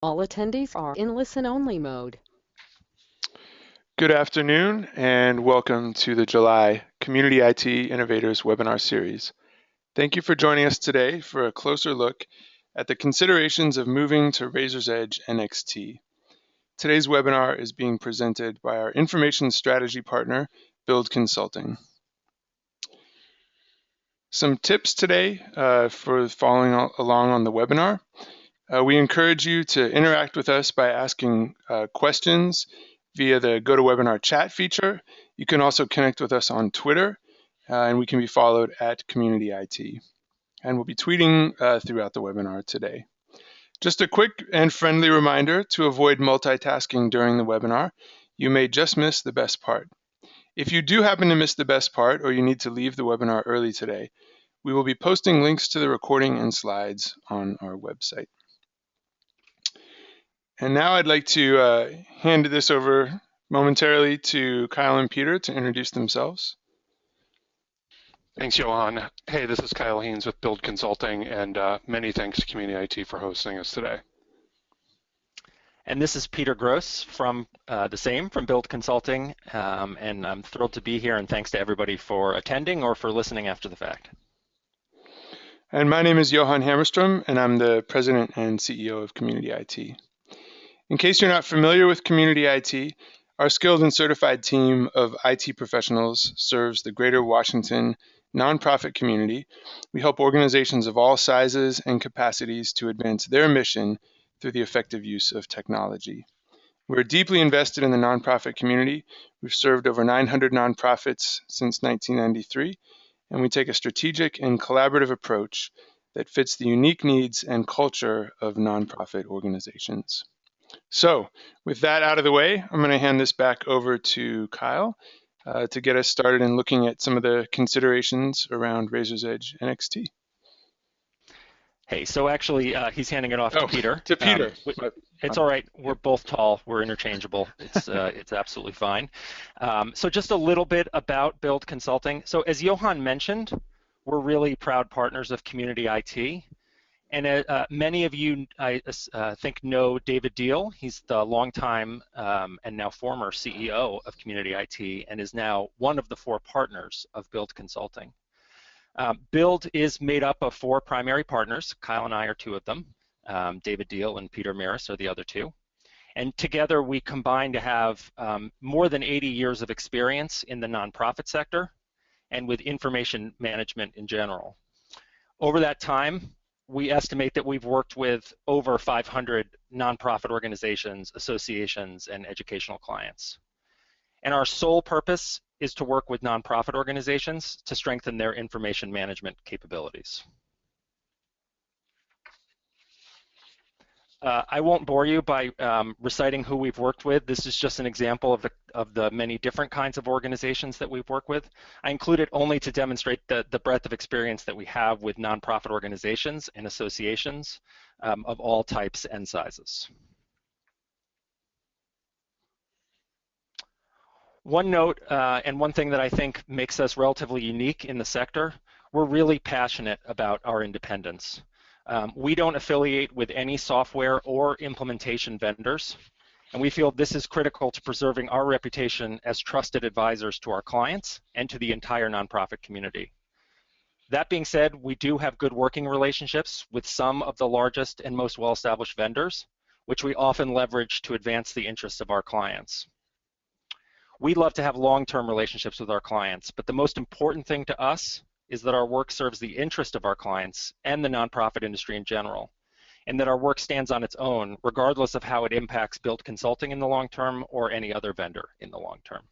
All attendees are in listen-only mode. Good afternoon and welcome to the July Community IT Innovators webinar series. Thank you for joining us today for a closer look at the considerations of moving to Razor's Edge NXT. Today's webinar is being presented by our information strategy partner, Build Consulting. Some tips today for following along on the webinar. We encourage you to interact with us by asking questions via the GoToWebinar chat feature. You can also connect with us on Twitter, and we can be followed at Community IT. And we'll be tweeting throughout the webinar today. Just a quick and friendly reminder to avoid multitasking during the webinar. You may just miss the best part. If you do happen to miss the best part or you need to leave the webinar early today, we will be posting links to the recording and slides on our website. And now I'd like to hand this over momentarily to Kyle and Peter to introduce themselves. Thanks, Johan. Hey, this is Kyle Haynes with Build Consulting, and many thanks to Community IT for hosting us today. And this is Peter Gross from from Build Consulting, and I'm thrilled to be here, and thanks to everybody for attending or for listening after the fact. And my name is Johan Hammerstrom, and I'm the President and CEO of Community IT. In case you're not familiar with Community IT, our skilled and certified team of IT professionals serves the greater Washington nonprofit community. We help organizations of all sizes and capacities to advance their mission through the effective use of technology. We're deeply invested in the nonprofit community. We've served over 900 nonprofits since 1993, and we take a strategic and collaborative approach that fits the unique needs and culture of nonprofit organizations. So with that out of the way, I'm going to hand this back over to Kyle to get us started in looking at some of the considerations around Razor's Edge NXT. Hey, so actually he's handing it off to Peter. To Peter. It's all right. We're both tall. We're interchangeable. It's absolutely fine. So just a little bit about Build Consulting. So as Johan mentioned, we're really proud partners of Community IT. And many of you, I think, know David Deal. He's the longtime and now former CEO of Community IT and is now one of the 4 partners of Build Consulting. Build is made up of 4 primary partners. Kyle and I are 2 of them. David Deal and Peter Maris are the other 2. And together we combine to have more than 80 years of experience in the nonprofit sector and with information management in general. Over that time, we estimate that we've worked with over 500 nonprofit organizations, associations, and educational clients. And our sole purpose is to work with nonprofit organizations to strengthen their information management capabilities. I won't bore you by reciting who we've worked with. This is just an example of the many different kinds of organizations that we've worked with. I include it only to demonstrate the breadth of experience that we have with nonprofit organizations and associations of all types and sizes. One note and one thing that I think makes us relatively unique in the sector, we're really passionate about our independence. We don't affiliate with any software or implementation vendors, and we feel this is critical to preserving our reputation as trusted advisors to our clients and to the entire nonprofit community. That being said, we do have good working relationships with some of the largest and most well-established vendors, which we often leverage to advance the interests of our clients. We love to have long-term relationships with our clients, but the most important thing to us is that our work serves the interest of our clients and the nonprofit industry in general, and that our work stands on its own, regardless of how it impacts Build Consulting in the long term or any other vendor in the long term.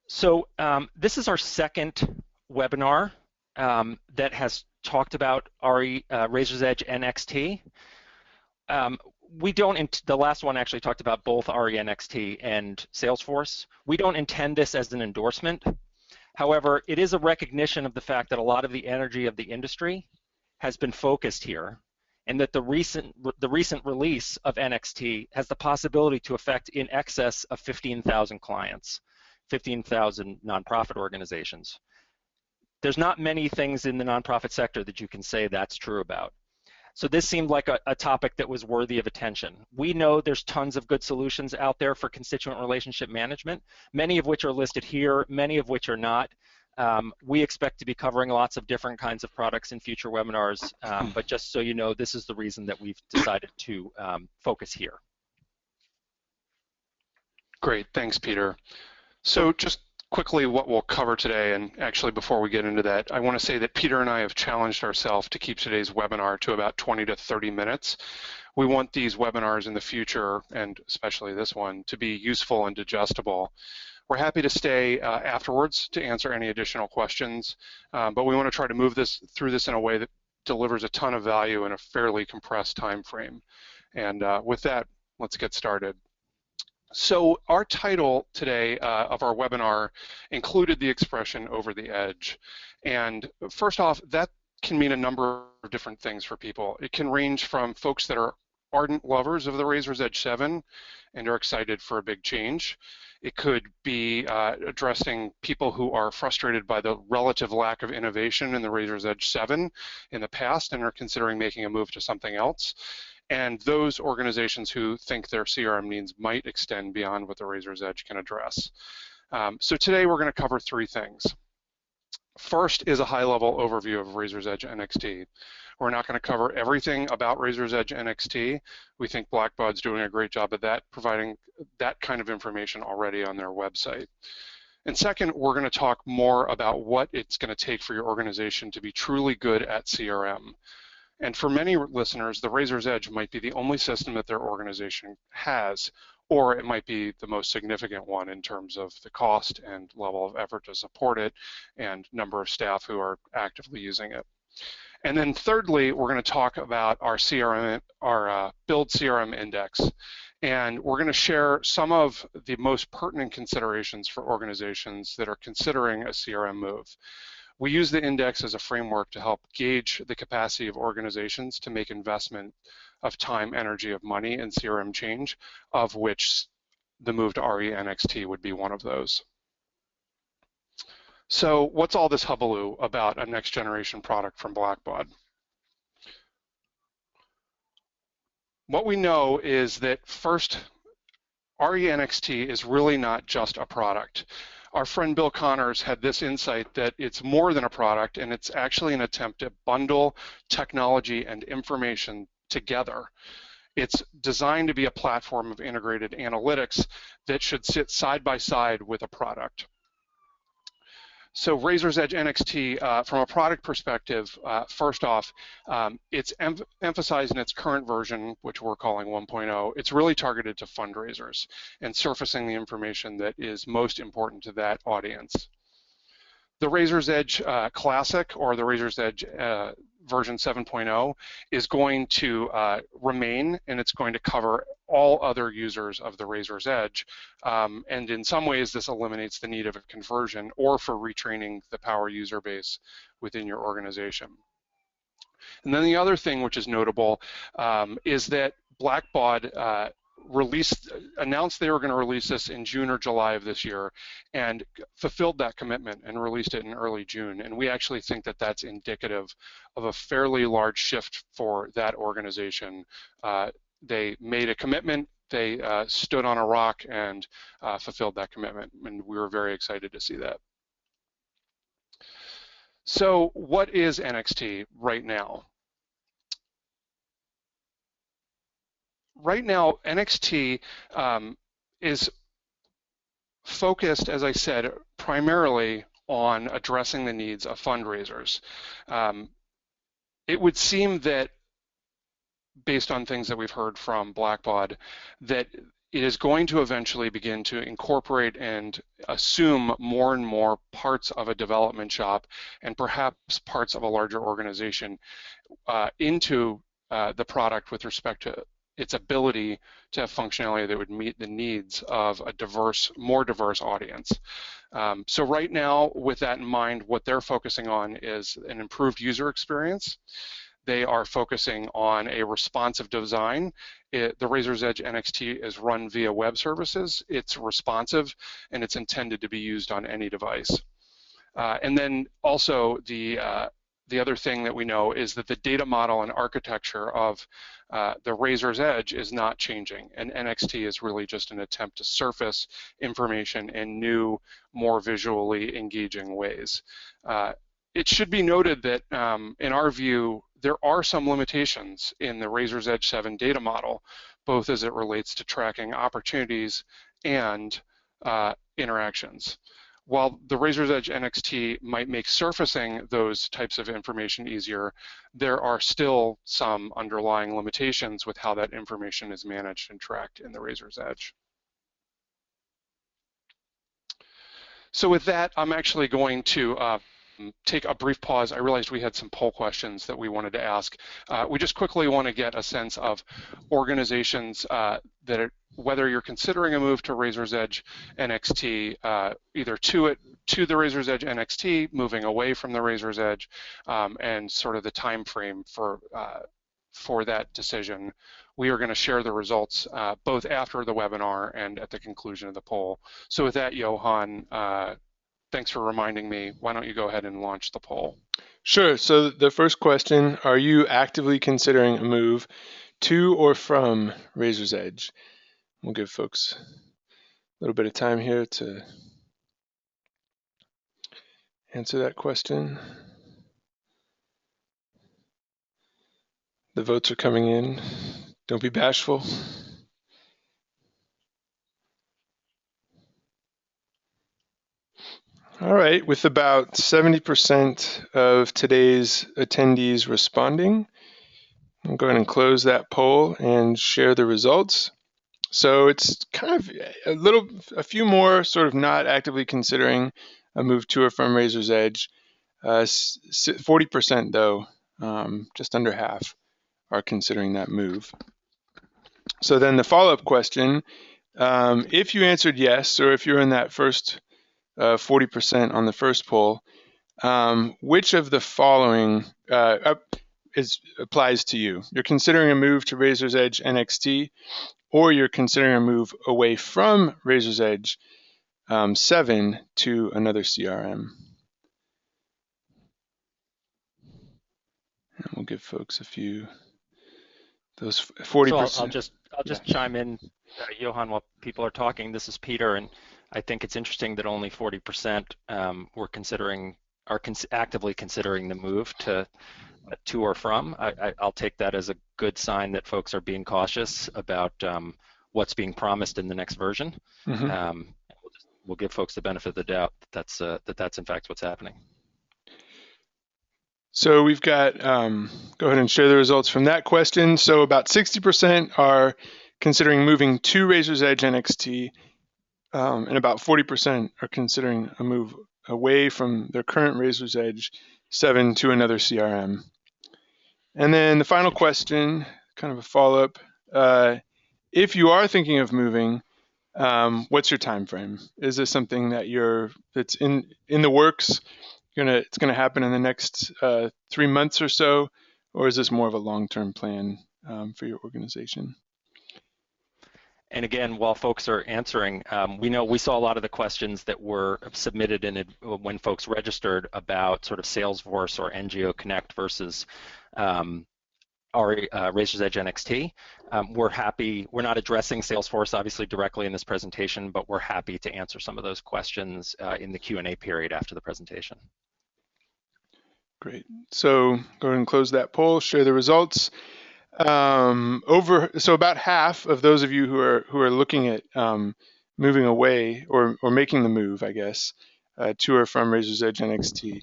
So this is our second webinar that has talked about Razor's Edge NXT. The last one actually talked about both NXT and Salesforce. We don't intend this as an endorsement. However, it is a recognition of the fact that a lot of the energy of the industry has been focused here, and that the recent release of NXT has the possibility to affect in excess of 15,000 clients, 15,000 nonprofit organizations. there's not many things in the nonprofit sector that you can say that's true about. So this seemed like a topic that was worthy of attention. We know there's tons of good solutions out there for constituent relationship management, many of which are listed here, many of which are not. We expect to be covering lots of different kinds of products in future webinars, but just so you know, this is the reason that we've decided to focus here. Great, thanks, Peter. So just quickly what we'll cover today, and actually before we get into that, I want to say that Peter and I have challenged ourselves to keep today's webinar to about 20 to 30 minutes. We want these webinars in the future, and especially this one, to be useful and digestible. We're happy to stay afterwards to answer any additional questions, but we want to try to move through this in a way that delivers a ton of value in a fairly compressed time frame. And with that, let's get started. So our title today of our webinar included the expression over the edge. And first off, that can mean a number of different things for people. It can range from folks that are ardent lovers of the Razor's Edge 7 and are excited for a big change. It could be addressing people who are frustrated by the relative lack of innovation in the Razor's Edge 7 in the past and are considering making a move to something else. And those organizations who think their CRM needs might extend beyond what the Razor's Edge can address. So today we're going to cover three things. First is a high-level overview of Razor's Edge NXT. We're not going to cover everything about Razor's Edge NXT. We think Blackbaud's doing a great job of that, providing that kind of information already on their website. And second, we're going to talk more about what it's going to take for your organization to be truly good at CRM. And for many listeners, the Razor's Edge might be the only system that their organization has, or it might be the most significant one in terms of the cost and level of effort to support it and number of staff who are actively using it. And then thirdly, we're going to talk about our CRM, our Build CRM Index. And we're going to share some of the most pertinent considerations for organizations that are considering a CRM move. We use the index as a framework to help gauge the capacity of organizations to make investment of time, energy, of money in CRM change, of which the move to RE/NXT would be one of those. So what's all this hullabaloo about a next generation product from Blackbaud? What we know is that first, RE/NXT is really not just a product. Our friend Bill Connors had this insight that it's more than a product, and it's actually an attempt to bundle technology and information together. It's designed to be a platform of integrated analytics that should sit side by side with a product. So Razor's Edge NXT, from a product perspective, first off, it's emphasized in its current version, which we're calling 1.0. It's really targeted to fundraisers and surfacing the information that is most important to that audience. The Razor's Edge Classic, or the Razor's Edge version 7.0, is going to remain, and it's going to cover all other users of the Razor's Edge. And in some ways, this eliminates the need of a conversion or for retraining the power user base within your organization. And then the other thing which is notable is that Blackbaud announced they were going to release this in June or July of this year and fulfilled that commitment and released it in early June. And we actually think that that's indicative of a fairly large shift for that organization. They made a commitment, they stood on a rock and fulfilled that commitment, and we were very excited to see that. So what is NXT right now? Right now, NXT is focused, as I said, primarily on addressing the needs of fundraisers. It would seem that, based on things that we've heard from Blackbaud, that it is going to eventually begin to incorporate and assume more and more parts of a development shop and perhaps parts of a larger organization into the product with respect to its ability to have functionality that would meet the needs of a more diverse audience. So right now, with that in mind, what they're focusing on is an improved user experience. They are focusing on a responsive design. The Razor's Edge NXT is run via web services. It's responsive, and it's intended to be used on any device. And then also the other thing that we know is that the data model and architecture of the Razor's Edge is not changing, and NXT is really just an attempt to surface information in new, more visually engaging ways. It should be noted that in our view, there are some limitations in the Razor's Edge 7 data model, both as it relates to tracking opportunities and interactions. While the Razor's Edge NXT might make surfacing those types of information easier, there are still some underlying limitations with how that information is managed and tracked in the Razor's Edge. So with that, I'm actually going to take a brief pause. I realized we had some poll questions that we wanted to ask. We just quickly want to get a sense of organizations that are, whether you're considering a move to Razor's Edge NXT, either to the Razor's Edge NXT, moving away from the Razor's Edge, and sort of the time frame for that decision. We are going to share the results both after the webinar and at the conclusion of the poll. So with that, Johan, thanks for reminding me. Why don't you go ahead and launch the poll? Sure. So the first question, are you actively considering a move to or from Razor's Edge? We'll give folks a little bit of time here to answer that question. The votes are coming in. Don't be bashful. All right, with about 70% of today's attendees responding, I'll go ahead and close that poll and share the results. So it's kind of a few more sort of not actively considering a move to or from Razor's Edge. 40% though, just under half, are considering that move. So then the follow-up question, if you answered yes, or if you're in that first 40% on the first poll, which of the following applies to you? You're considering a move to Razor's Edge NXT, or you're considering a move away from Razor's Edge 7 to another CRM. And we'll give folks a few. Those 40%. So I'll just chime in, Johan, while people are talking. This is Peter, and I think it's interesting that only 40% are actively considering the move to or from. I'll take that as a good sign that folks are being cautious about what's being promised in the next version. Mm-hmm. We'll give folks the benefit of the doubt that that's in fact what's happening. So we've got, go ahead and share the results from that question. So about 60% are considering moving to Razor's Edge NXT, and about 40% are considering a move away from their current Razor's Edge 7 to another CRM. And then the final question, kind of a follow-up, if you are thinking of moving, what's your time frame? Is this something that's in the works? It's gonna happen in the next 3 months or so, or is this more of a long-term plan for your organization? And again, while folks are answering, we saw a lot of the questions that were submitted when folks registered about sort of Salesforce or NGO Connect versus our Razor's Edge NXT. We're not addressing Salesforce obviously directly in this presentation, but we're happy to answer some of those questions in the Q&A period after the presentation. Great. So go ahead and close that poll, share the results. So about half of those of you who are looking at moving away or making the move, I guess, to or from Razor's Edge NXT.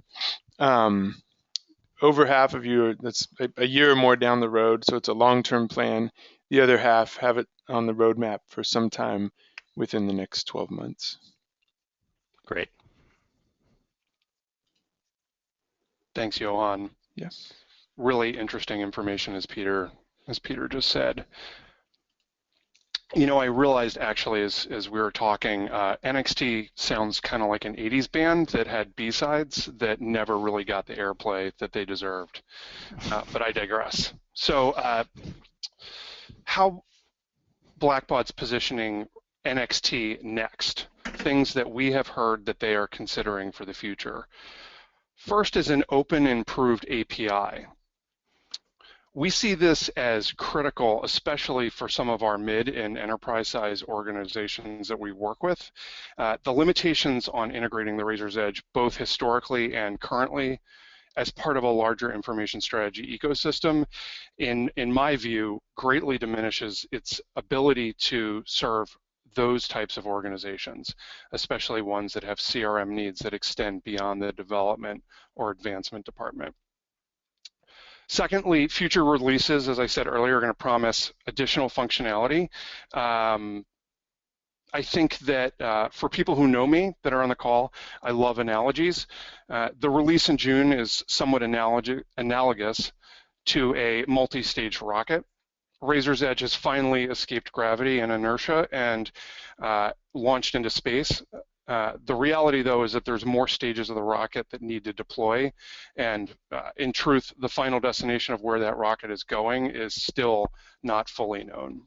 Over half of you, that's a year or more down the road, so it's a long-term plan. The other half have it on the roadmap for some time within the next 12 months. Great. Thanks, Johan. Yeah. Really interesting information, as Peter just said. You know, I realized actually as we were talking, NXT sounds kind of like an 80s band that had B-sides that never really got the airplay that they deserved. But I digress. So how Blackbaud's positioning NXT next things that we have heard that they are considering for the future. First is an open, improved API. We see this as critical, especially for some of our mid and enterprise size organizations that we work with. The limitations on integrating the Razor's Edge, both historically and currently, as part of a larger information strategy ecosystem, in my view, greatly diminishes its ability to serve those types of organizations, especially ones that have CRM needs that extend beyond the development or advancement department. Secondly, future releases, as I said earlier, are going to promise additional functionality. I think that for people who know me that are on the call, I love analogies. The release in June is somewhat analogous to a multi-stage rocket. Razor's Edge has finally escaped gravity and inertia and launched into space. The reality, though, is that there's more stages of the rocket that need to deploy, and in truth, the final destination of where that rocket is going is still not fully known.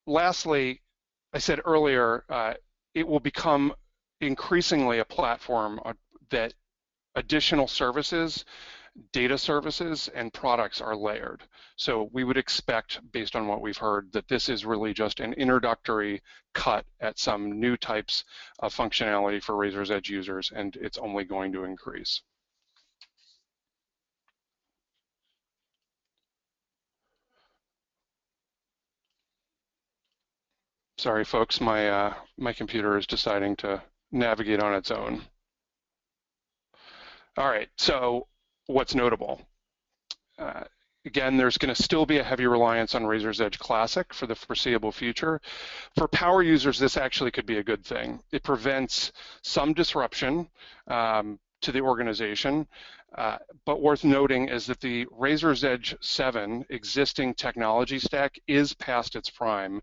Lastly, I said earlier, it will become increasingly a platform that additional services, data services, and products are layered. So we would expect, based on what we've heard, that this is really just an introductory cut at some new types of functionality for Razor's Edge users, and it's only going to increase. Sorry, folks, my computer is deciding to navigate on its own. All right, so what's notable? Again, there's going to still be a heavy reliance on Razor's Edge Classic for the foreseeable future. For power users, this actually could be a good thing. It prevents some disruption to the organization, but worth noting is that the Razor's Edge 7 existing technology stack is past its prime,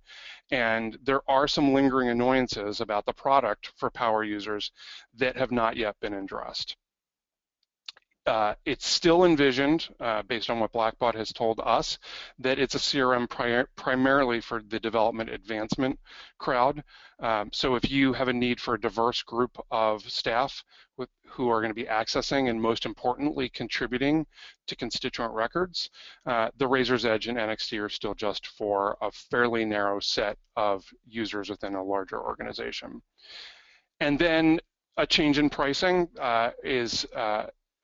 and there are some lingering annoyances about the product for power users that have not yet been addressed. It's still envisioned, based on what Blackbaud has told us, that it's a CRM primarily for the development advancement crowd. So if you have a need for a diverse group of staff who are going to be accessing and most importantly contributing to constituent records, the Razor's Edge and NXT are still just for a fairly narrow set of users within a larger organization. And then a change in pricing is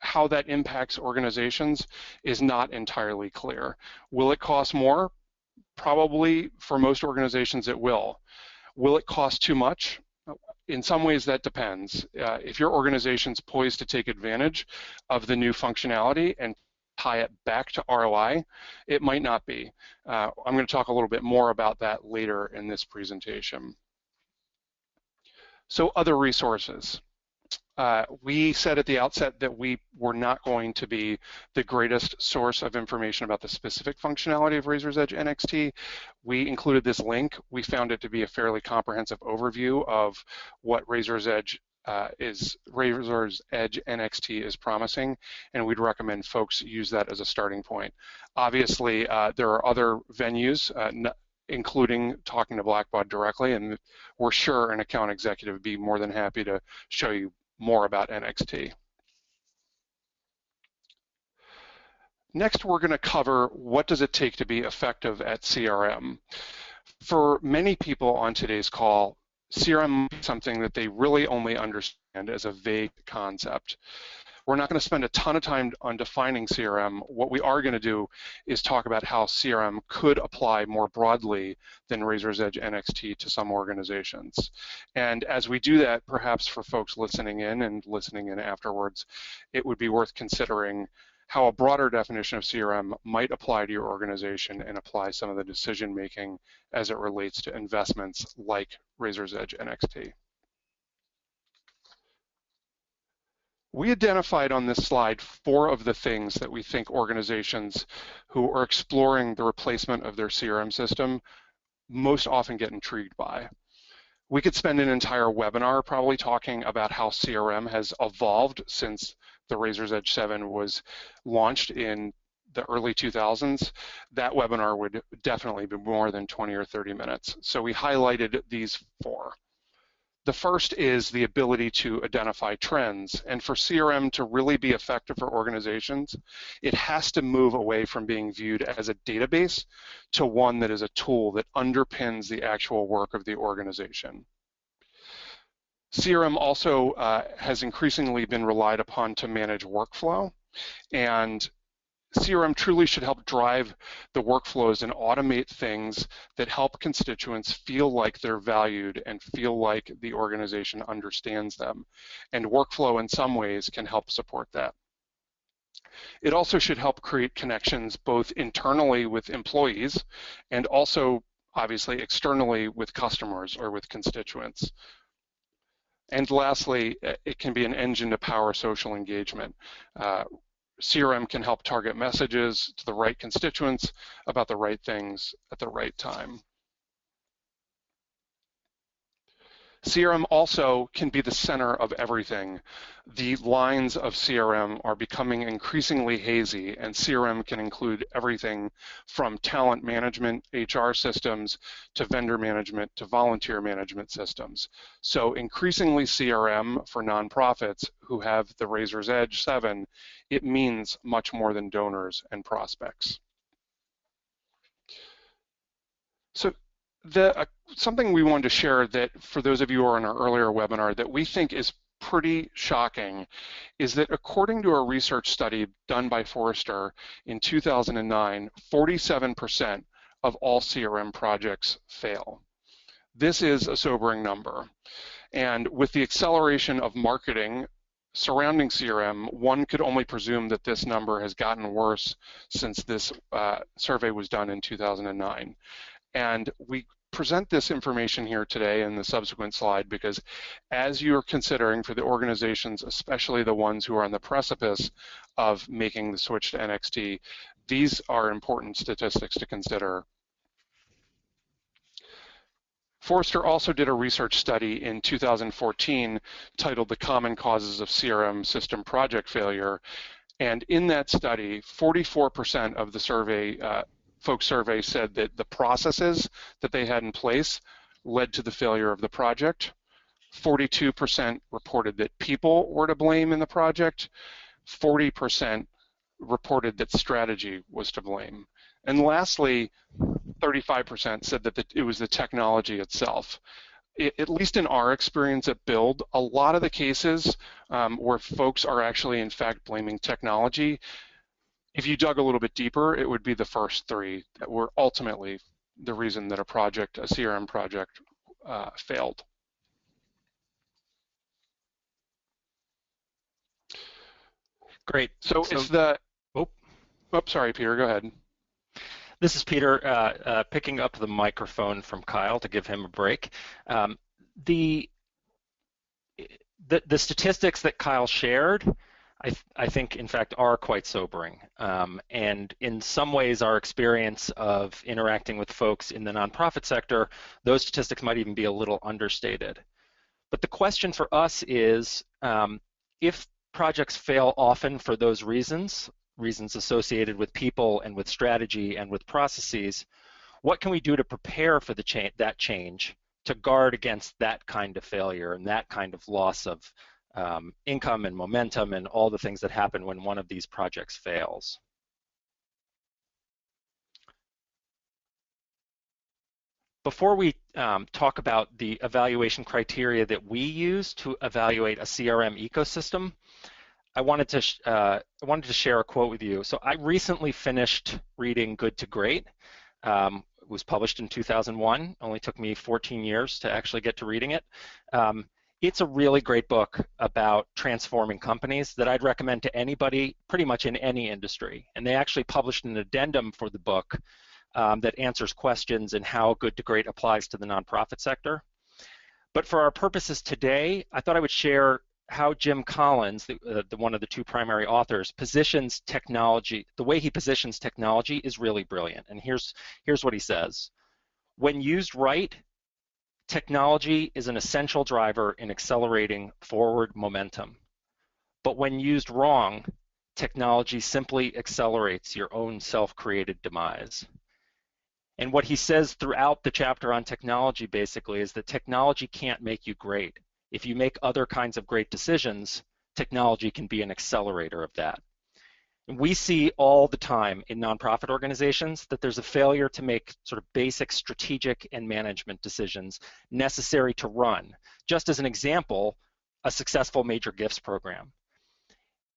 how that impacts organizations is not entirely clear. Will it cost more? Probably for most organizations it will. Will it cost too much? In some ways that depends. If your organization's poised to take advantage of the new functionality and tie it back to ROI, it might not be. I'm going to talk a little bit more about that later in this presentation. So other resources. We said at the outset that we were not going to be the greatest source of information about the specific functionality of Razor's Edge NXT. We included this link. We found it to be a fairly comprehensive overview of what Razor's Edge NXT is promising, and we'd recommend folks use that as a starting point. Obviously, there are other venues, including talking to Blackbaud directly, and we're sure an account executive would be more than happy to show you more about NXT. Next, we're going to cover what does it take to be effective at CRM. For many people on today's call, CRM is something that they really only understand as a vague concept. We're not going to spend a ton of time on defining CRM. What we are going to do is talk about how CRM could apply more broadly than Razor's Edge NXT to some organizations. And as we do that, perhaps for folks listening in and listening in afterwards, it would be worth considering how a broader definition of CRM might apply to your organization and apply some of the decision making as it relates to investments like Razor's Edge NXT. We identified on this slide 4 of the things that we think organizations who are exploring the replacement of their CRM system most often get intrigued by. We could spend an entire webinar probably talking about how CRM has evolved since the Razor's Edge 7 was launched in the early 2000s, that webinar would definitely be more than 20 or 30 minutes. So we highlighted these four. The first is the ability to identify trends. And for CRM to really be effective for organizations, it has to move away from being viewed as a database to one that is a tool that underpins the actual work of the organization. CRM also has increasingly been relied upon to manage workflow, and CRM truly should help drive the workflows and automate things that help constituents feel like they're valued and feel like the organization understands them. And workflow in some ways can help support that. It also should help create connections both internally with employees and also obviously externally with customers or with constituents. And lastly, it can be an engine to power social engagement. CRM can help target messages to the right constituents about the right things at the right time. CRM also can be the center of everything. The lines of CRM are becoming increasingly hazy, and CRM can include everything from talent management, HR systems, to vendor management, to volunteer management systems. So increasingly CRM for nonprofits who have the Razor's Edge 7, it means much more than donors and prospects. So something we wanted to share that for those of you who are in our earlier webinar that we think is pretty shocking is that according to a research study done by Forrester in 2009, 47% of all CRM projects fail. This is a sobering number. And with the acceleration of marketing surrounding CRM, one could only presume that this number has gotten worse since this survey was done in 2009. And we present this information here today in the subsequent slide because as you're considering for the organizations, especially the ones who are on the precipice of making the switch to NXT, these are important statistics to consider. Forrester also did a research study in 2014 titled The Common Causes of CRM System Project Failure. And in that study, 44% of the folks surveyed said that the processes that they had in place led to the failure of the project. 42% reported that people were to blame in the project. 40% reported that strategy was to blame. And lastly, 35% said that it was the technology itself. At least in our experience at Build, a lot of the cases where folks are actually in fact blaming technology, if you dug a little bit deeper, it would be the first three that were ultimately the reason that a CRM project failed. Great. So sorry, Peter, go ahead. This is Peter picking up the microphone from Kyle to give him a break. The statistics that Kyle shared, I think, in fact, are quite sobering. And in some ways, our experience of interacting with folks in the nonprofit sector, those statistics might even be a little understated. But the question for us is, if projects fail often for those reasons associated with people and with strategy and with processes, what can we do to prepare for that change to guard against that kind of failure and that kind of loss of income and momentum and all the things that happen when one of these projects fails? Before we talk about the evaluation criteria that we use to evaluate a CRM ecosystem, I wanted to share a quote with you. So I recently finished reading Good to Great. It was published in 2001. Only took me 14 years to actually get to reading it. It's a really great book about transforming companies that I'd recommend to anybody pretty much in any industry. And they actually published an addendum for the book that answers questions and how Good to Great applies to the nonprofit sector. But for our purposes today, I thought I would share how Jim Collins, one of the two primary authors, positions technology. The way he positions technology is really brilliant. And here's what he says. When used right, technology is an essential driver in accelerating forward momentum. But when used wrong, technology simply accelerates your own self-created demise. And what he says throughout the chapter on technology basically is that technology can't make you great. If you make other kinds of great decisions, technology can be an accelerator of that. And we see all the time in nonprofit organizations that there's a failure to make sort of basic strategic and management decisions necessary to run. Just as an example, a successful major gifts program.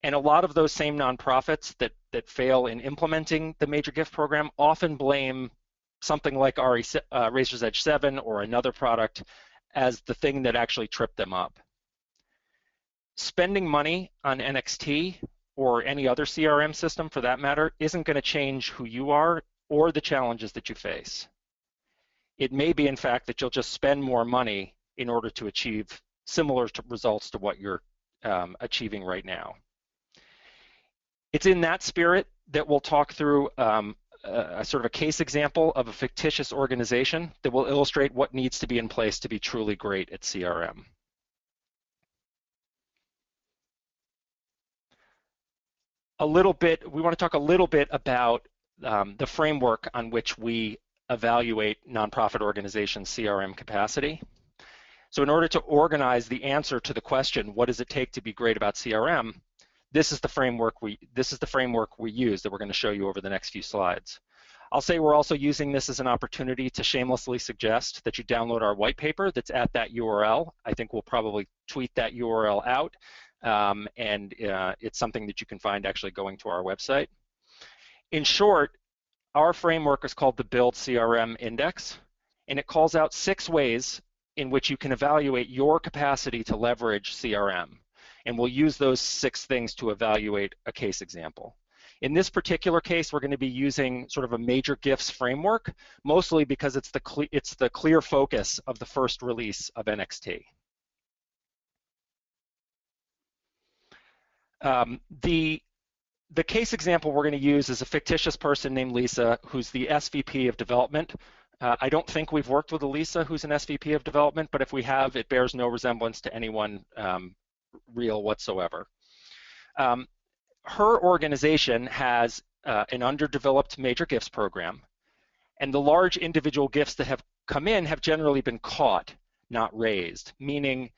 And a lot of those same nonprofits that fail in implementing the major gift program often blame something like Razor's Edge 7 or another product as the thing that actually tripped them up. Spending money on NXT or any other CRM system for that matter isn't going to change who you are or the challenges that you face. It may be, in fact, that you'll just spend more money in order to achieve similar results to what you're achieving right now. It's in that spirit that we'll talk through a sort of a case example of a fictitious organization that will illustrate what needs to be in place to be truly great at CRM. We want to talk a little bit about the framework on which we evaluate nonprofit organizations' CRM capacity. So in order to organize the answer to the question, what does it take to be great about CRM? This is the framework we use that we're going to show you over the next few slides. I'll say we're also using this as an opportunity to shamelessly suggest that you download our white paper that's at that URL. I think we'll probably tweet that URL out, and it's something that you can find actually going to our website. In short, our framework is called the Build CRM Index, and it calls out 6 ways in which you can evaluate your capacity to leverage CRM. And we'll use those 6 things to evaluate a case example. In this particular case, we're going to be using sort of a major gifts framework, mostly because it's the clear focus of the first release of NXT. The case example we're going to use is a fictitious person named Lisa, who's the SVP of development. I don't think we've worked with a Lisa who's an SVP of development, but if we have, it bears no resemblance to anyone real whatsoever. Her organization has an underdeveloped major gifts program, and the large individual gifts that have come in have generally been caught, not raised, meaning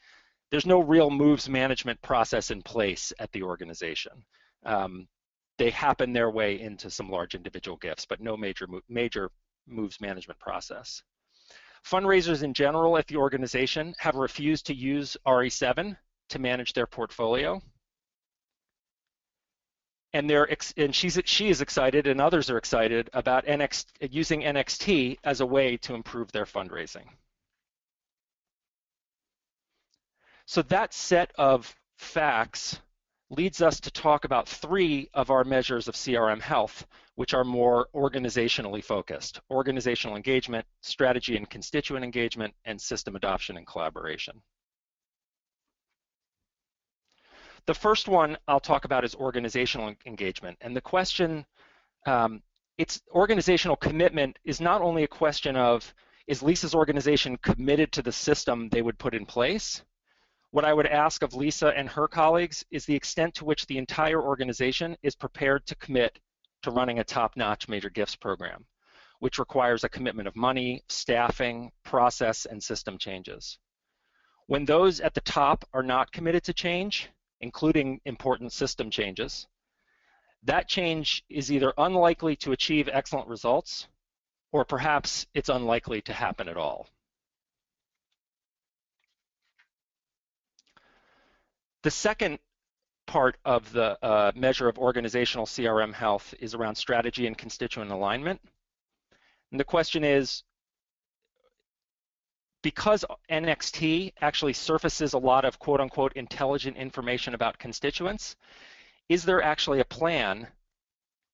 there's no real moves management process in place at the organization. They happen their way into some large individual gifts, but no major moves management process. Fundraisers in general at the organization have refused to use RE7 to manage their portfolio. And she is excited, and others are excited about using NXT as a way to improve their fundraising. So that set of facts leads us to talk about 3 of our measures of CRM health, which are more organizationally focused: organizational engagement, strategy and constituent engagement, and system adoption and collaboration. The first one I'll talk about is organizational engagement. And the question, it's organizational commitment is not only a question of, is Lisa's organization committed to the system they would put in place? What I would ask of Lisa and her colleagues is the extent to which the entire organization is prepared to commit to running a top-notch major gifts program, which requires a commitment of money, staffing, process, and system changes. When those at the top are not committed to change, including important system changes, that change is either unlikely to achieve excellent results, or perhaps it's unlikely to happen at all. The second part of the measure of organizational CRM health is around strategy and constituent alignment. And the question is, because NXT actually surfaces a lot of quote-unquote intelligent information about constituents, is there actually a plan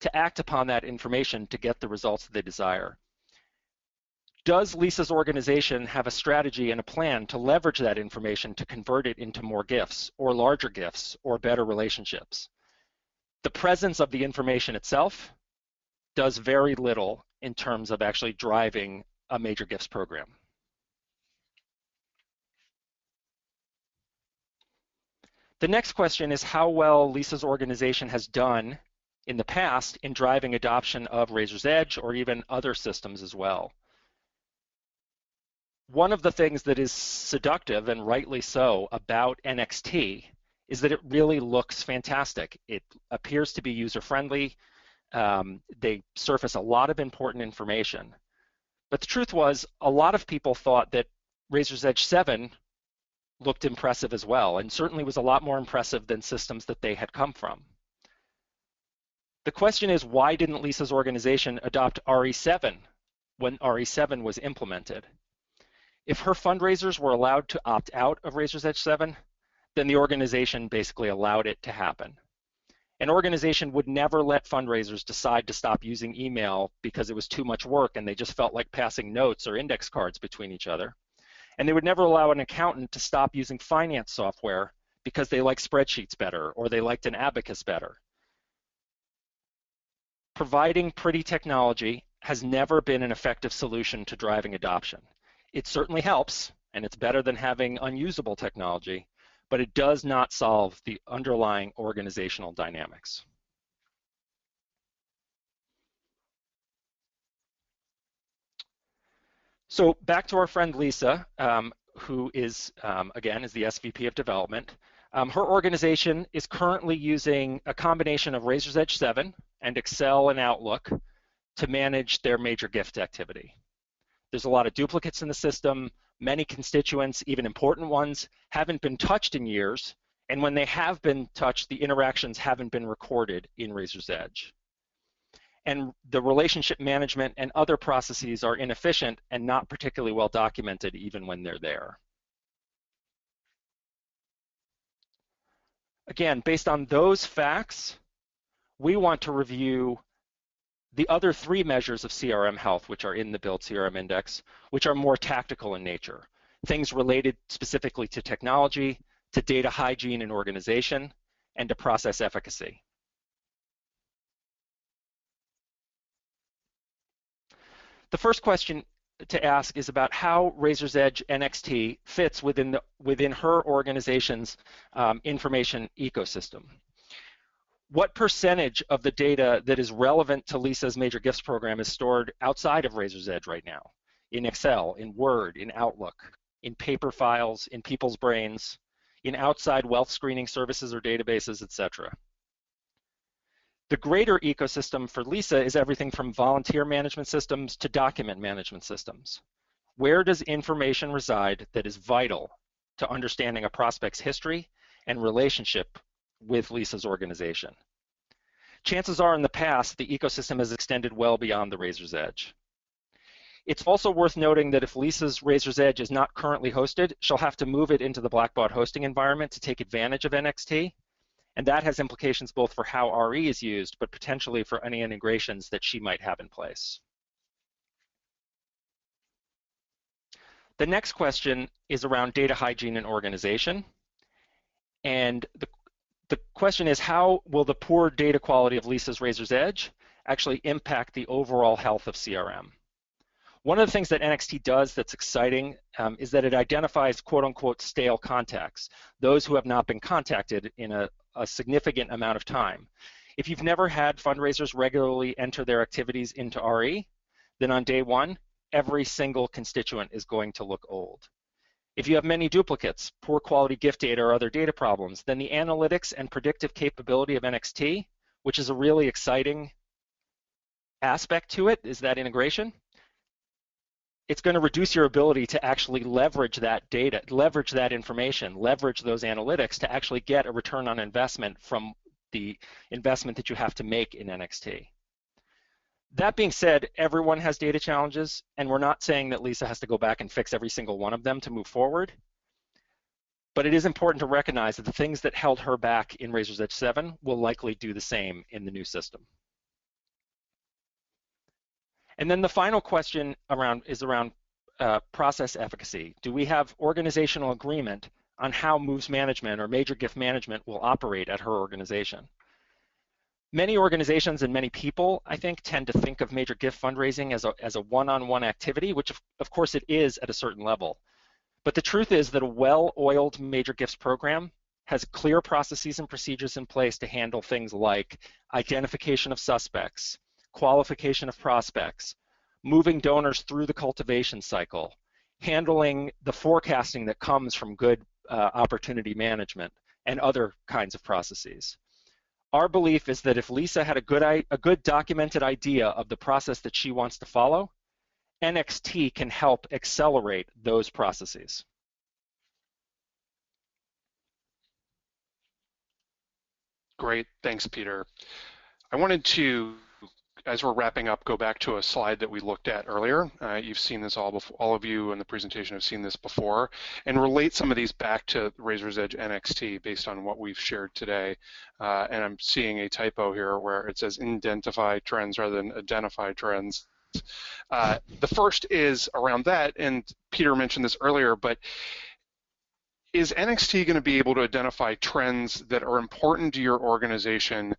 to act upon that information to get the results that they desire? Does Lisa's organization have a strategy and a plan to leverage that information to convert it into more gifts or larger gifts or better relationships? The presence of the information itself does very little in terms of actually driving a major gifts program. The next question is how well Lisa's organization has done in the past in driving adoption of Razor's Edge or even other systems as well. One of the things that is seductive, and rightly so, about NXT is that it really looks fantastic. It appears to be user-friendly. They surface a lot of important information. But the truth was, a lot of people thought that Razor's Edge 7 looked impressive as well, and certainly was a lot more impressive than systems that they had come from. The question is, why didn't Lisa's organization adopt RE7 when RE7 was implemented? If her fundraisers were allowed to opt out of Razor's Edge 7, then the organization basically allowed it to happen. An organization would never let fundraisers decide to stop using email because it was too much work and they just felt like passing notes or index cards between each other. And they would never allow an accountant to stop using finance software because they like spreadsheets better or they liked an abacus better. Providing pretty technology has never been an effective solution to driving adoption. It certainly helps, and it's better than having unusable technology, but it does not solve the underlying organizational dynamics. So back to our friend Lisa, who is, again, is the SVP of development. Her organization is currently using a combination of Razor's Edge 7 and Excel and Outlook to manage their major gift activity. There's a lot of duplicates in the system. Many constituents, even important ones, haven't been touched in years, and when they have been touched, the interactions haven't been recorded in Razor's Edge. And the relationship management and other processes are inefficient and not particularly well documented even when they're there. Again, based on those facts, we want to review the other three measures of CRM health, which are in the Build CRM Index, which are more tactical in nature. Things related specifically to technology, to data hygiene and organization, and to process efficacy. The first question to ask is about how Razor's Edge NXT fits within her organization's information ecosystem. What percentage of the data that is relevant to Lisa's Major Gifts program is stored outside of Razor's Edge right now? In Excel, in Word, in Outlook, in paper files, in people's brains, in outside wealth screening services or databases, etc. The greater ecosystem for Lisa is everything from volunteer management systems to document management systems. Where does information reside that is vital to understanding a prospect's history and relationship with Lisa's organization? Chances are in the past, the ecosystem has extended well beyond the Razor's Edge. It's also worth noting that if Lisa's Razor's Edge is not currently hosted, she'll have to move it into the Blackbaud hosting environment to take advantage of NXT. And that has implications both for how RE is used, but potentially for any integrations that she might have in place. The next question is around data hygiene and organization. And the question is, how will the poor data quality of Lisa's Razor's Edge actually impact the overall health of CRM? One of the things that NXT does that's exciting is that it identifies quote-unquote stale contacts, those who have not been contacted in a significant amount of time. If you've never had fundraisers regularly enter their activities into RE, then on day one, every single constituent is going to look old. If you have many duplicates, poor quality gift data, or other data problems, then the analytics and predictive capability of NXT, which is a really exciting aspect to it, is that integration. It's going to reduce your ability to actually leverage that data, leverage that information, leverage those analytics to actually get a return on investment from the investment that you have to make in NXT. That being said, everyone has data challenges, and we're not saying that Lisa has to go back and fix every single one of them to move forward. But it is important to recognize that the things that held her back in Razor's Edge 7 will likely do the same in the new system. And then the final question is around process efficacy. Do we have organizational agreement on how moves management or major gift management will operate at her organization? Many organizations and many people, I think, tend to think of major gift fundraising as a one-on-one activity, which of course it is at a certain level. But the truth is that a well-oiled major gifts program has clear processes and procedures in place to handle things like identification of suspects, qualification of prospects, moving donors through the cultivation cycle, handling the forecasting that comes from good opportunity management, and other kinds of processes. Our belief is that if Lisa had a good documented idea of the process that she wants to follow, NXT can help accelerate those processes. Great, thanks, Peter. I wanted to, as we're wrapping up, go back to a slide that we looked at earlier. You've seen this all of you in the presentation have seen this before, and relate some of these back to Razor's Edge NXT based on what we've shared today. And I'm seeing a typo here where it says identify trends rather than identify trends. The first is around that, and Peter mentioned this earlier, but is NXT going to be able to identify trends that are important to your organization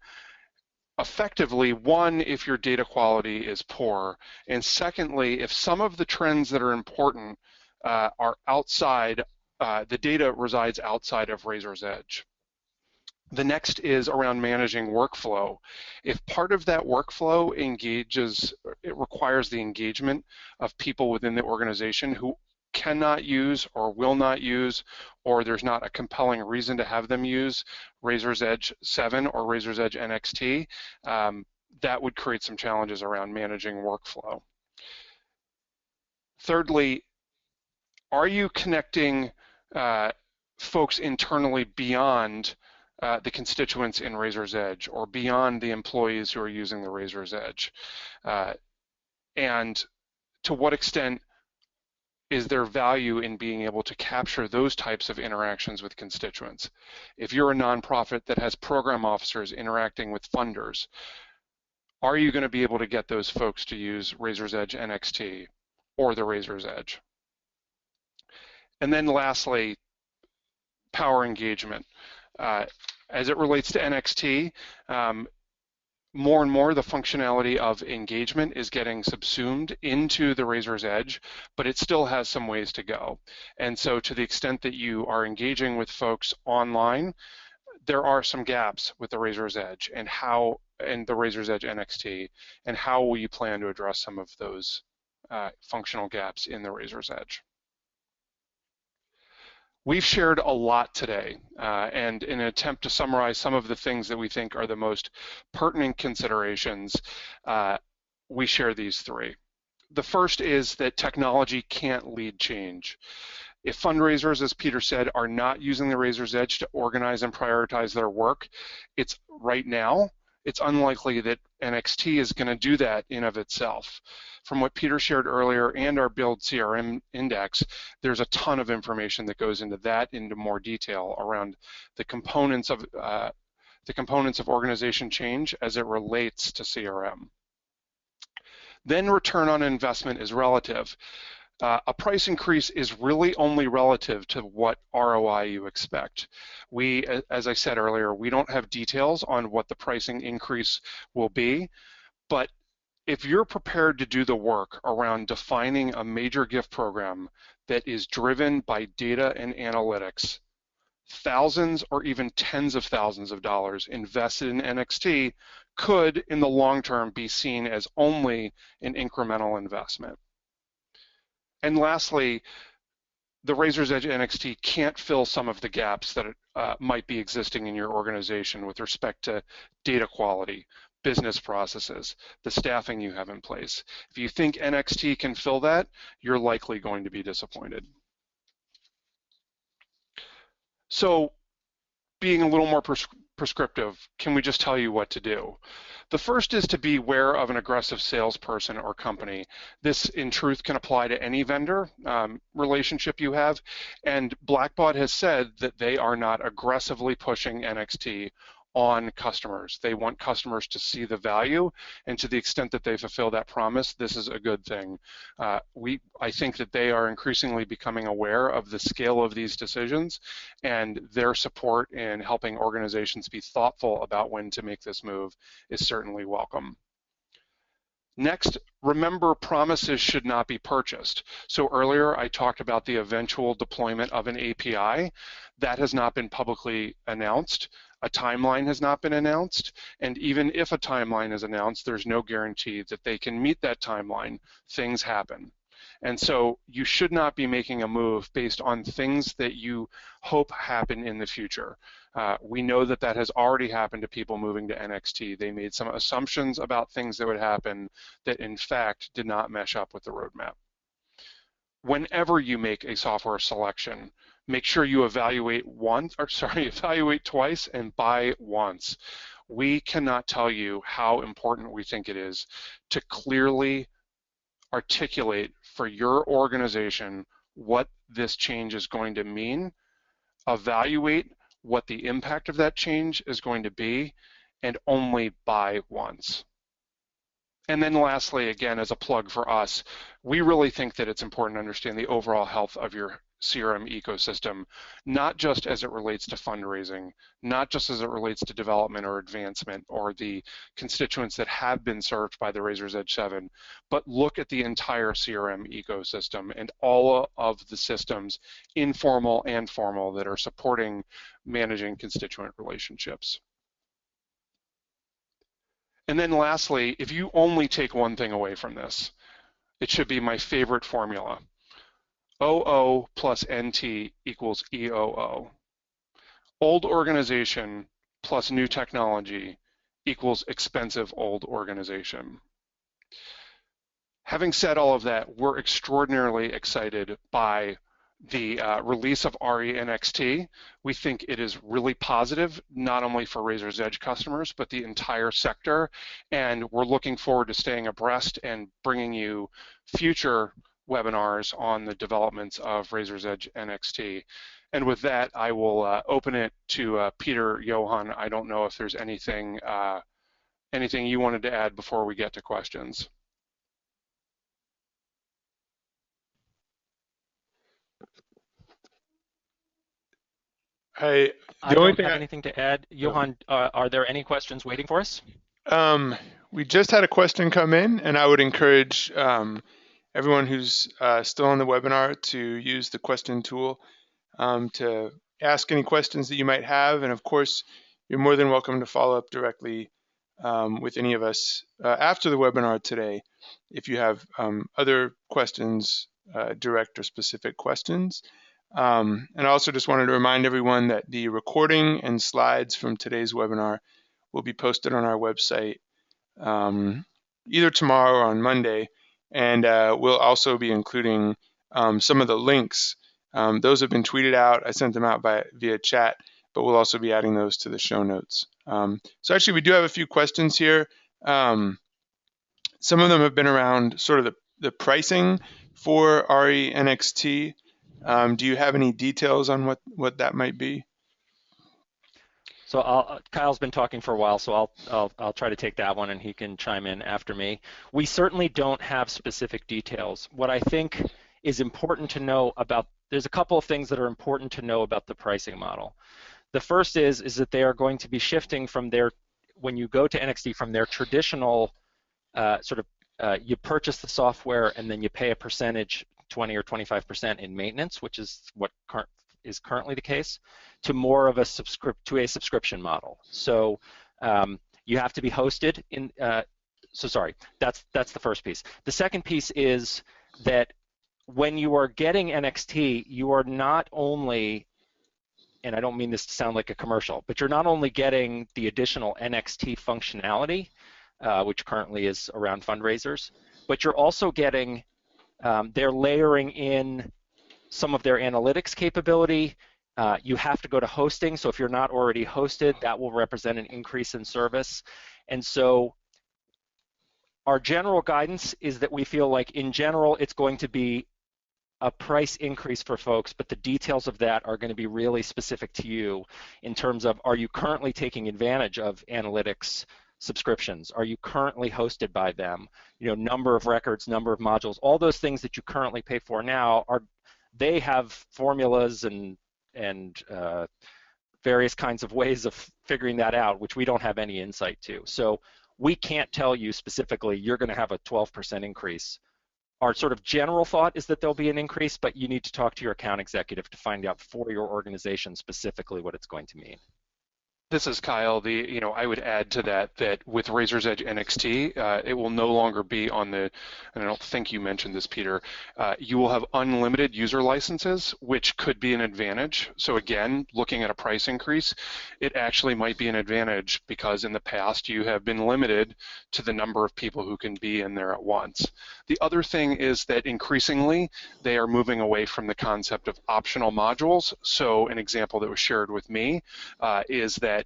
effectively, one, if your data quality is poor, and secondly, if some of the trends that are important are outside, the data resides outside of Razor's Edge. The next is around managing workflow. If part of that workflow it requires the engagement of people within the organization who cannot use or will not use, or there's not a compelling reason to have them use Razor's Edge 7 or Razor's Edge NXT, that would create some challenges around managing workflow. Thirdly, are you connecting folks internally beyond the constituents in Razor's Edge or beyond the employees who are using the Razor's Edge? And to what extent is there value in being able to capture those types of interactions with constituents? If you're a nonprofit that has program officers interacting with funders, are you going to be able to get those folks to use Razor's Edge NXT or the Razor's Edge? And then lastly, power engagement. As it relates to NXT, more and more the functionality of engagement is getting subsumed into the Razor's Edge, but it still has some ways to go. And so to the extent that you are engaging with folks online, there are some gaps with the Razor's Edge and the Razor's Edge NXT, and how will you plan to address some of those functional gaps in the Razor's Edge? We've shared a lot today, and in an attempt to summarize some of the things that we think are the most pertinent considerations, we share these three. The first is that technology can't lead change. If fundraisers, as Peter said, are not using the Razor's Edge to organize and prioritize their work, it's unlikely that NXT is going to do that in of itself. From what Peter shared earlier and our Build CRM index, there's a ton of information that goes into that into more detail around the components of organization change as it relates to CRM. Then return on investment is relative. A price increase is really only relative to what ROI you expect. As I said earlier, we don't have details on what the pricing increase will be, but if you're prepared to do the work around defining a major gift program that is driven by data and analytics, thousands or even tens of thousands of dollars invested in NXT could, in the long term, be seen as only an incremental investment. And lastly, the Razor's Edge NXT can't fill some of the gaps that might be existing in your organization with respect to data quality, business processes, the staffing you have in place. If you think NXT can fill that, you're likely going to be disappointed. So, being a little more prescriptive, can we just tell you what to do? The first is to be aware of an aggressive salesperson or company. This, in truth, can apply to any vendor relationship you have, and Blackbaud has said that they are not aggressively pushing NXT on customers. They want customers to see the value, and to the extent that they fulfill that promise, this is a good thing. I think that they are increasingly becoming aware of the scale of these decisions, and their support in helping organizations be thoughtful about when to make this move is certainly welcome. Next, remember promises should not be purchased. So earlier I talked about the eventual deployment of an API. That has not been publicly announced. A timeline has not been announced. And even if a timeline is announced, there's no guarantee that they can meet that timeline. Things happen. And so you should not be making a move based on things that you hope happen in the future. We know that that has already happened to people moving to NXT. They made some assumptions about things that would happen that in fact did not mesh up with the roadmap. Whenever you make a software selection, make sure you evaluate twice and buy once. We cannot tell you how important we think it is to clearly articulate for your organization what this change is going to mean, evaluate what the impact of that change is going to be, and only buy once. And then lastly, again, as a plug for us, we really think that it's important to understand the overall health of your CRM ecosystem, not just as it relates to fundraising, not just as it relates to development or advancement or the constituents that have been served by the Razor's Edge 7, but look at the entire CRM ecosystem and all of the systems, informal and formal, that are supporting managing constituent relationships. And then lastly, if you only take one thing away from this, it should be my favorite formula. OO plus NT equals EOO. Old organization plus new technology equals expensive old organization. Having said all of that, we're extraordinarily excited by the release of RE NXT. We think it is really positive, not only for Razor's Edge customers, but the entire sector. And we're looking forward to staying abreast and bringing you future webinars on the developments of Razor's Edge NXT. And with that, I will open it to Peter, Johan. I don't know if there's anything you wanted to add before we get to questions. I don't have anything to add. Johan, are there any questions waiting for us? We just had a question come in, and I would encourage everyone who's still on the webinar to use the question tool to ask any questions that you might have. And of course, you're more than welcome to follow up directly with any of us after the webinar today if you have other questions, direct or specific questions. And I also just wanted to remind everyone that the recording and slides from today's webinar will be posted on our website either tomorrow or on Monday, and we'll also be including some of the links. Those have been tweeted out. I sent them out via chat, but we'll also be adding those to the show notes. So actually, we do have a few questions here. Some of them have been around sort of the pricing for RE NXT. Do you have any details on what that might be? So Kyle's been talking for a while, so I'll try to take that one, and he can chime in after me. We certainly don't have specific details. What I think is important to know there's a couple of things that are important to know about the pricing model. The first is that they are going to be shifting from when you go to NXT, from their traditional you purchase the software and then you pay a percentage, 20 or 25% in maintenance, which is what is currently the case, to more of a subscription model. So you have to be hosted in. That's the first piece. The second piece is that when you are getting NXT, you are not only, and I don't mean this to sound like a commercial, but you're not only getting the additional NXT functionality, which currently is around fundraisers, but you're also getting, they're layering in some of their analytics capability. You have to go to hosting, so if you're not already hosted, that will represent an increase in service. And so our general guidance is that we feel like in general it's going to be a price increase for folks, but the details of that are going to be really specific to you in terms of, are you currently taking advantage of analytics subscriptions? Are you currently hosted by them? Number of records, number of modules, all those things that you currently pay for now they have formulas and various kinds of ways of figuring that out, which we don't have any insight to. So we can't tell you specifically you're going to have a 12% increase. Our sort of general thought is that there'll be an increase, but you need to talk to your account executive to find out for your organization specifically what it's going to mean. This is Kyle. I would add to that with Razor's Edge NXT, it will no longer be on the, and I don't think you mentioned this, Peter, you will have unlimited user licenses, which could be an advantage. So again, looking at a price increase, it actually might be an advantage because in the past you have been limited to the number of people who can be in there at once. The other thing is that increasingly they are moving away from the concept of optional modules. So an example that was shared with me is that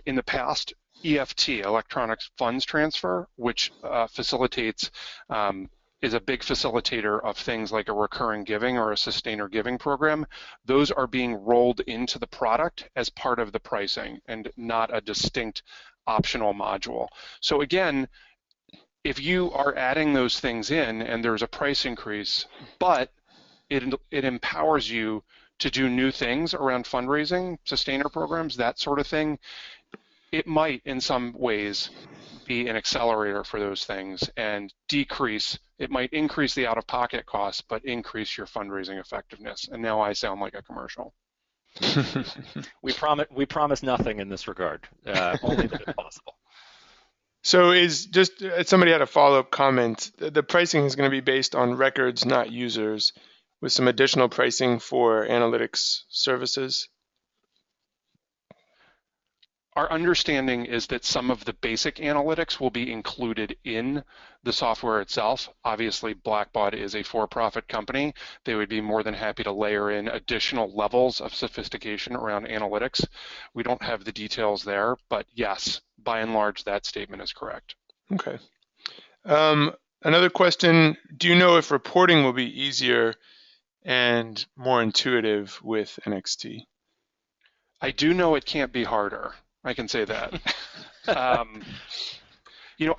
in the past, EFT, electronic funds transfer, which facilitates, is a big facilitator of things like a recurring giving or a sustainer giving program, those are being rolled into the product as part of the pricing and not a distinct optional module. So again, if you are adding those things in and there's a price increase, but it empowers you to do new things around fundraising, sustainer programs, that sort of thing, it might in some ways be an accelerator for those things and it might increase the out-of-pocket costs, but increase your fundraising effectiveness. And now I sound like a commercial. We promise nothing in this regard, only that it's possible. So somebody had a follow-up comment. The pricing is going to be based on records, not users, with some additional pricing for analytics services? Our understanding is that some of the basic analytics will be included in the software itself. Obviously, Blackbaud is a for-profit company. They would be more than happy to layer in additional levels of sophistication around analytics. We don't have the details there, but yes, by and large, that statement is correct. Okay. Another question, do you know if reporting will be easier and more intuitive with NXT? I do know it can't be harder. I can say that. I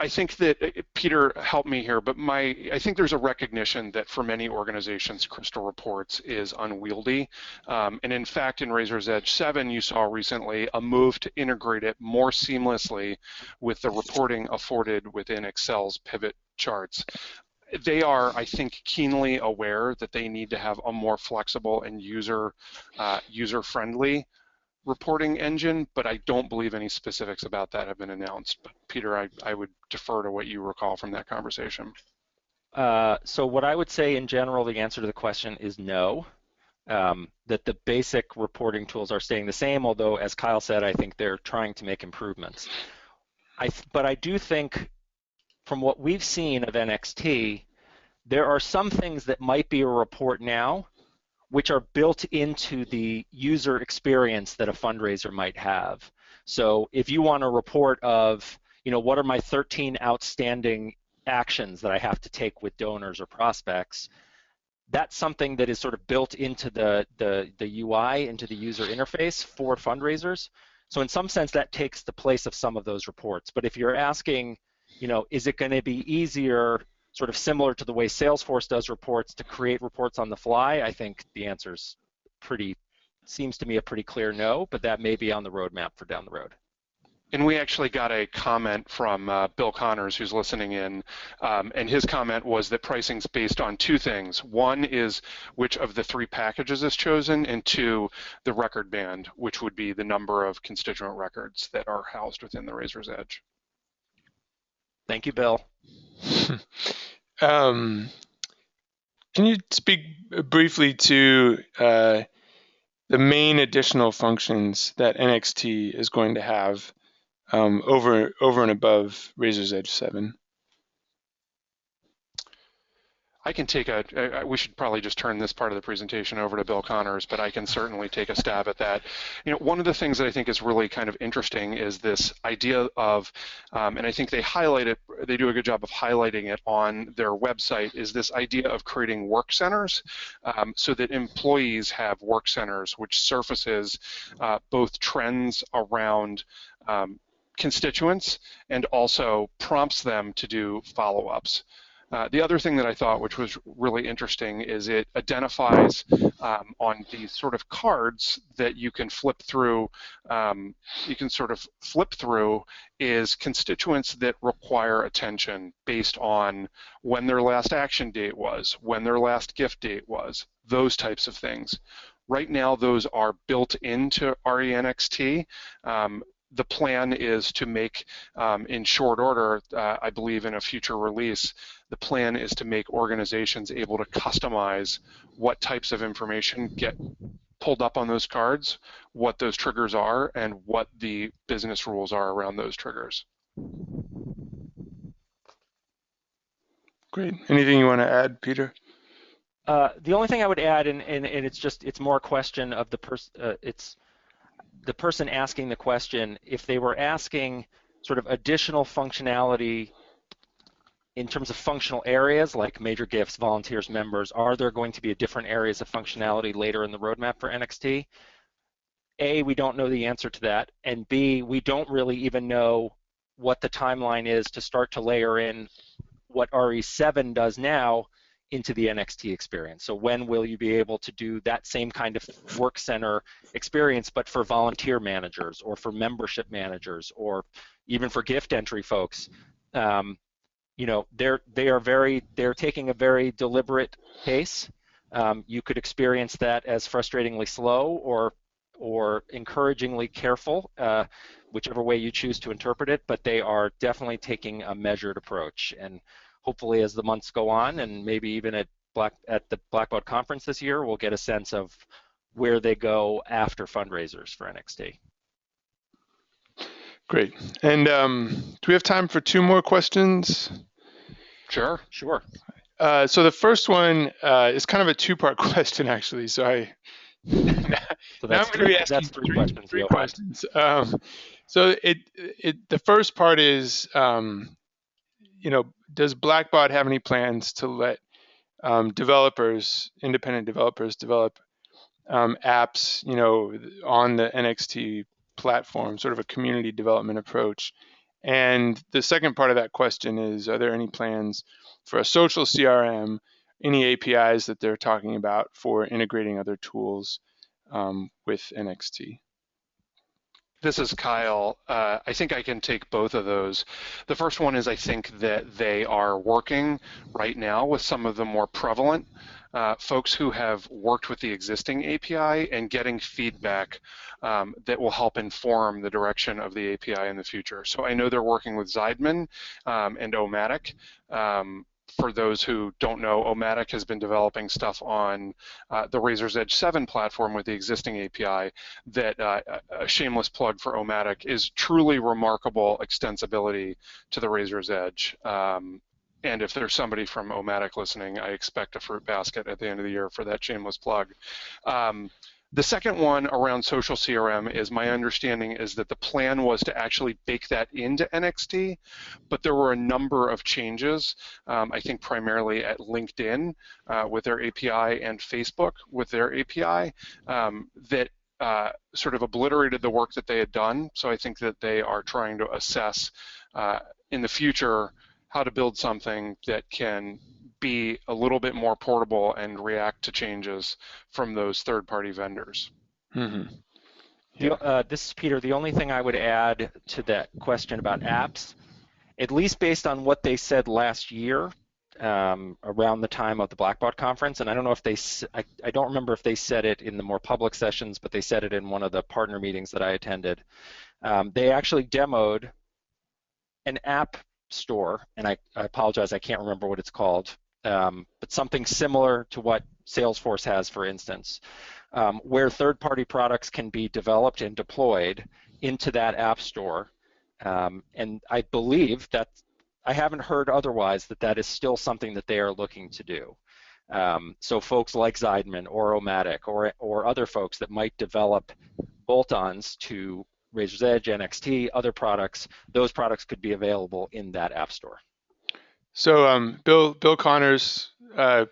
think that, Peter, help me here, but I think there's a recognition that for many organizations, Crystal Reports is unwieldy. And in fact, in Razor's Edge 7, you saw recently a move to integrate it more seamlessly with the reporting afforded within Excel's pivot charts. They are, I think, keenly aware that they need to have a more flexible and user-friendly reporting engine, but I don't believe any specifics about that have been announced. But Peter, I would defer to what you recall from that conversation. So what I would say in general, the answer to the question is no, that the basic reporting tools are staying the same, although as Kyle said, I think they're trying to make improvements. But I do think from what we've seen of NXT, there are some things that might be a report now which are built into the user experience that a fundraiser might have. So if you want a report of, what are my 13 outstanding actions that I have to take with donors or prospects, that's something that is sort of built into the UI, into the user interface for fundraisers. So in some sense, that takes the place of some of those reports. But if you're asking, is it going to be easier, sort of similar to the way Salesforce does reports, to create reports on the fly, I think the answer's seems to me a pretty clear no, but that may be on the roadmap for down the road. And we actually got a comment from Bill Connors, who's listening in, and his comment was that pricing's based on two things. One is which of the three packages is chosen, and two, the record band, which would be the number of constituent records that are housed within the Razor's Edge. Thank you, Bill. Can you speak briefly to the main additional functions that NXT is going to have over and above Razor's Edge 7? I can take we should probably just turn this part of the presentation over to Bill Connors, but I can certainly take a stab at that. One of the things that I think is really kind of interesting is this idea of, and I think they do a good job of highlighting it on their website, is this idea of creating work centers so that employees have work centers, which surfaces both trends around constituents and also prompts them to do follow-ups. The other thing that I thought, which was really interesting, is it identifies on these sort of cards that you can flip through, is constituents that require attention based on when their last action date was, when their last gift date was, those types of things. Right now, those are built into RENXT. The plan is to make, in short order, I believe in a future release, the plan is to make organizations able to customize what types of information get pulled up on those cards, what those triggers are, and what the business rules are around those triggers. Great. Anything you want to add, Peter? The only thing I would add, and it's more a question of the person asking the question. If they were asking sort of additional functionality in terms of functional areas like major gifts, volunteers, members, are there going to be different areas of functionality later in the roadmap for NXT? A, we don't know the answer to that, and B, we don't really even know what the timeline is to start to layer in what RE7 does now into the NXT experience. So when will you be able to do that same kind of work center experience, but for volunteer managers or for membership managers or even for gift entry folks? You know, they're taking a very deliberate pace. You could experience that as frustratingly slow or encouragingly careful, whichever way you choose to interpret it, but they are definitely taking a measured approach. And hopefully as the months go on, and maybe even at the Blackbaud conference this year, we'll get a sense of where they go after fundraisers for NXT. Great. And do we have time for 2 more questions? Sure. Sure. So the first one is kind of a 2-part question, actually. So So that's three questions. Three questions. So the first part is, you know, does Blackbaud have any plans to let independent developers, develop apps, you know, on the NXT platform, sort of a community development approach? And the second part of that question is, are there any plans for a social CRM, any APIs that they're talking about for integrating other tools with NXT? This is Kyle. I think I can take both of those. The first one is I think that they are working right now with some of the more prevalent folks who have worked with the existing API and getting feedback that will help inform the direction of the API in the future. So I know they're working with Zeidman and Omatic. For those who don't know, Omatic has been developing stuff on the Razor's Edge 7 platform with the existing API that, a shameless plug for Omatic, is truly remarkable extensibility to the Razor's Edge. And if there's somebody from Omatic listening, I expect a fruit basket at the end of the year for that shameless plug. The second one around social CRM is my understanding is that the plan was to actually bake that into NXT, but there were a number of changes, I think primarily at LinkedIn with their API and Facebook with their API that sort of obliterated the work that they had done. So I think that they are trying to assess in the future how to build something that can be a little bit more portable and react to changes from those third-party vendors. Mm-hmm. Yeah. This is Peter. The only thing I would add to that question about apps, at least based on what they said last year around the time of the Blackbaud conference, and I don't know if I don't remember if they said it in the more public sessions, but they said it in one of the partner meetings that I attended. They actually demoed an app store, and I apologize, I can't remember what it's called, but something similar to what Salesforce has, for instance, where third-party products can be developed and deployed into that app store. And I believe that, I haven't heard otherwise, that is still something that they are looking to do. So folks like Zeidman or Omatic or other folks that might develop bolt-ons to Razor's Edge, NXT, other products, those products could be available in that app store. So Bill Connors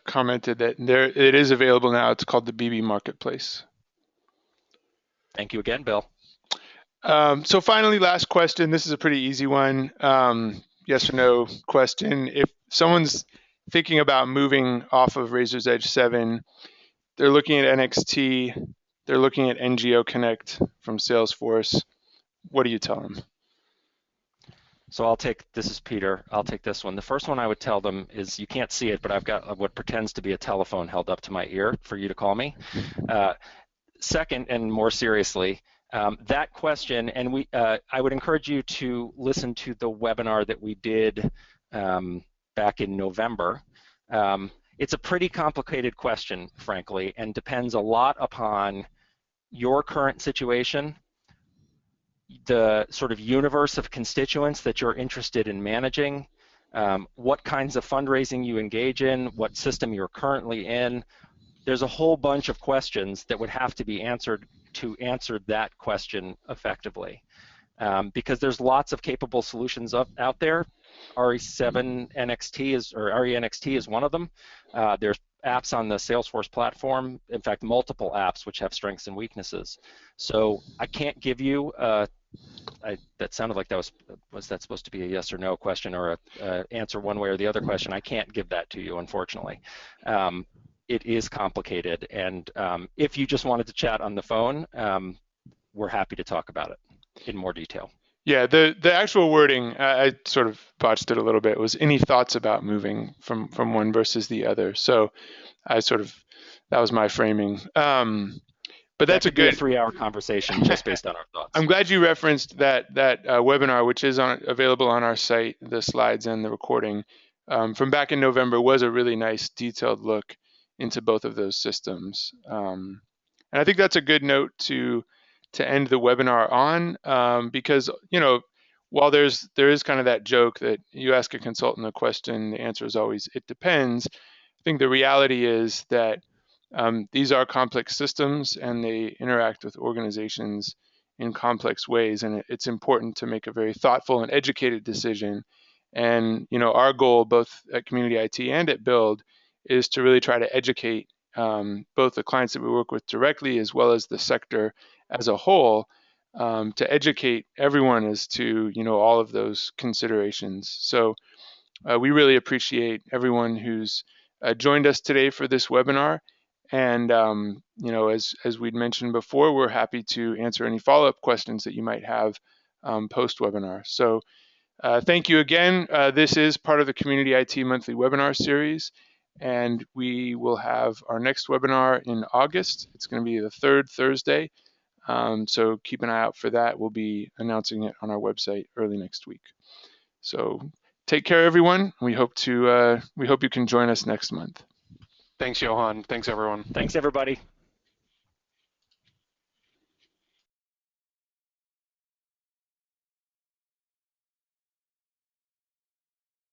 commented that it is available now. It's called the BB Marketplace. Thank you again, Bill. So finally, last question. This is a pretty easy one. Yes or no question. If someone's thinking about moving off of Razor's Edge 7, they're looking at NXT, they're looking at NGO Connect from Salesforce. What do you tell them? So this is Peter, I'll take this one. The first one I would tell them is, you can't see it, but I've got what pretends to be a telephone held up to my ear for you to call me. Second, and more seriously, that question, and I would encourage you to listen to the webinar that we did back in November. It's a pretty complicated question, frankly, and depends a lot upon your current situation, the sort of universe of constituents that you're interested in managing, what kinds of fundraising you engage in, what system you're currently in. There's a whole bunch of questions that would have to be answered to answer that question effectively, because there's lots of capable solutions out there. RE7 NXT or RENXT is one of them. There's apps on the Salesforce platform, in fact, multiple apps which have strengths and weaknesses. So I can't give you that sounded like was that supposed to be a yes or no question, or a answer one way or the other question. I can't give that to you, unfortunately. It is complicated, and if you just wanted to chat on the phone, we're happy to talk about it in more detail. Yeah, the actual wording, I sort of botched it a little bit, was any thoughts about moving from one versus the other. So that was my framing. But that's a good 3-hour conversation just based on our thoughts. I'm glad you referenced that webinar, which is available on our site. The slides and the recording from back in November was a really nice detailed look into both of those systems. And I think that's a good note to end the webinar on, because while there is kind of that joke that you ask a consultant a question, the answer is always it depends. I think the reality is that these are complex systems and they interact with organizations in complex ways, and it's important to make a very thoughtful and educated decision. And our goal, both at Community IT and at Build, is to really try to educate both the clients that we work with directly as well as the sector as a whole, to educate everyone as to all of those considerations. So we really appreciate everyone who's joined us today for this webinar. And as we'd mentioned before, we're happy to answer any follow-up questions that you might have post-webinar. So thank you again. This is part of the Community IT Monthly Webinar Series, and we will have our next webinar in August. It's going to be the third Thursday, so keep an eye out for that. We'll be announcing it on our website early next week. So take care, everyone. We hope you can join us next month. Thanks, Johan. Thanks, everyone. Thanks, everybody.